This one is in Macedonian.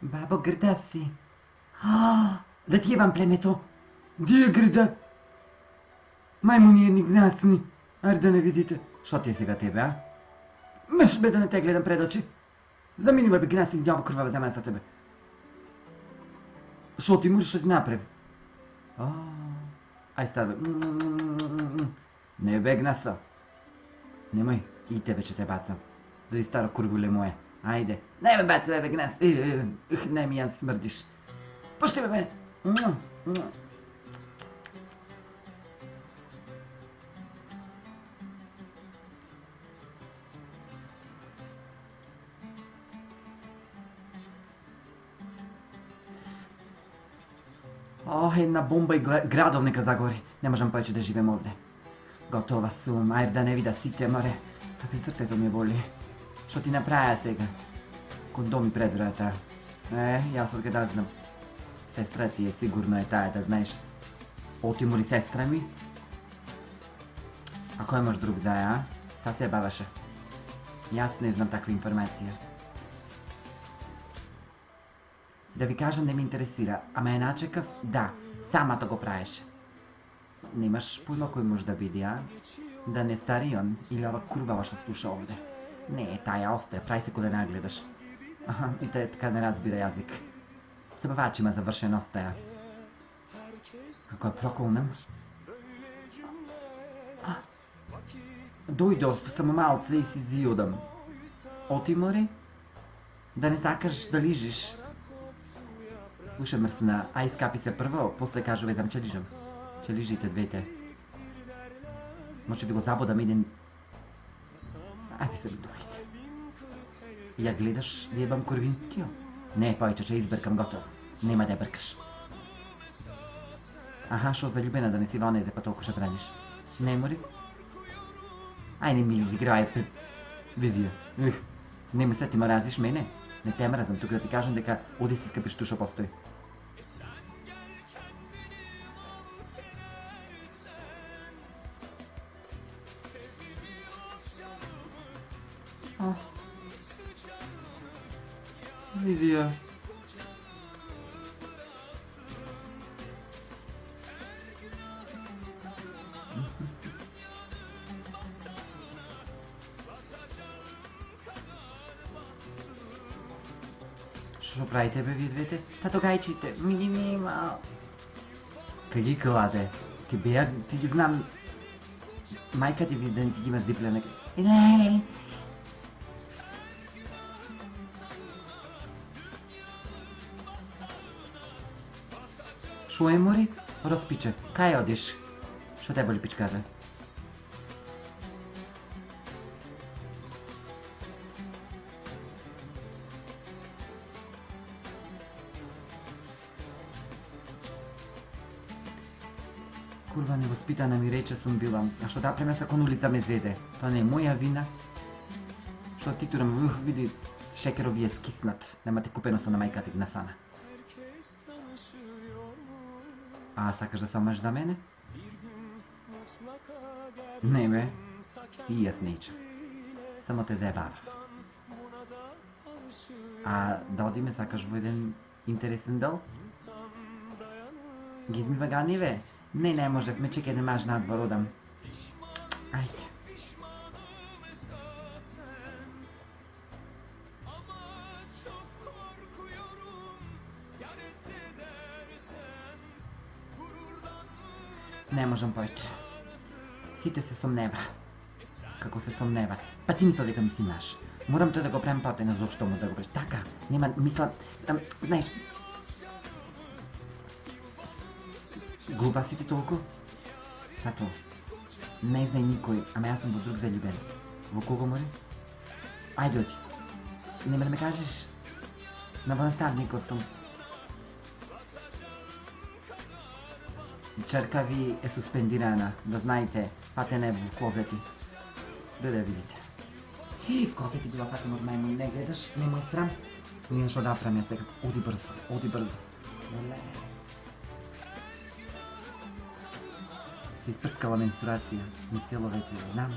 Бабо, грда си. Да ти ебам племето. Ди е грда? Маймуни едни гнасни. Аре да не видите. Шо ти е сега тебе, а? Мъж бе да не те гледам пред очи. Замини бе гнасни дявол крвава за мен за тебе. Шо ти можеш да ти направи? Ай става бе. Не бе гнаса. Немoj, и тебе ще те бацам. Да и старо курволе мое. Айде. Не бе баца бе гнас. Не ми ян смърдиш. Пущи бе бе. Една бомба и градовника загори. Не можем повече да живеем овде. Готова сум, ајде да не вида сите, море. Абе, срцето ми боли. Шо ти направя сега? Кондом ми пред врата. Јас откај да знам. Сестра ти е сигурно е тая, да знаеш. Отимо ли сестра ми? А кој може друг да е, а? Та се баваше. Јас не знам таква информација. Да ви кажам, не ме интересира, ама е начекав, да, самата го правеше. Немаш појма кој може да биде, а? Да не стари он или ова курвава што слуша овде. Не, таја остае, прај се кој да не гледаш. И те така не разбира јазик. Забавачима завршен остаја. Ако е проколнем? Дојдов само малце и си зиодам. Отимори? Да не сакаш да лижиш? Слушай, мрсна, ај скапи се прво, после кажу ведам че лижам. Че лижите двете. Може би го забодам един... Ајде се видувайте. Ја гледаш да ебам Корвинскио? Не, повече, че избркам готово. Нема да ја бркаш. Аха, шо заљубена да не си вонезе, па толку ше браниш. Не мори? Ај не ми изиграј видија. Не му се ти мразиш мене? Не те мразам, тука да ти кажам дека оди си скапиш ту шо постои. Видија. Шо правите бе вие двете? Тато гајчите, ми ги нема. Кај ги кладе? Ти беа, ти ги знам. Мајка ти виден, ти ги има здиплене. Леле. Шо е мори? Розпиче, кај одиш? Шо те боли пичката? Курва невоспитана ми рече сум била, а шо да премеса кон улица ме зеде? Тоа не е моја вина. Шо титурам, види, шекерови е скиснат, немате купено со на мајка ти гнасана. А сакаш да се омаш за мене? Не бе, и јас неќу. Само те заебавав. А да одиме сакаш во еден интересен дел? Ги измива гани бе? Не можев, ме чека еден маж надвор одам. Ајде. Не можам повеќе. Сите се сомнева. Како се сомнева? Па ти мисла дека ми си наш. Морам тој да го правим патена, зошто му да го правиш? Така, нема, мисла, знаеш... Глупа си ти толку? Тато, не знај никој, ама јас сум во друг заљубен. Во кого мори? Ајде оди. Нема да ме кажеш? На наставникот сум. Черка ви е суспендирана, да знаете, патена е во клозети. Да видите. Клозети била фатена од мајмун, не гледаш, не му е срам. Ние шо да правиме сега, оди брзо, оди брзо. Се испрскала менструација, ми цело веќе знам.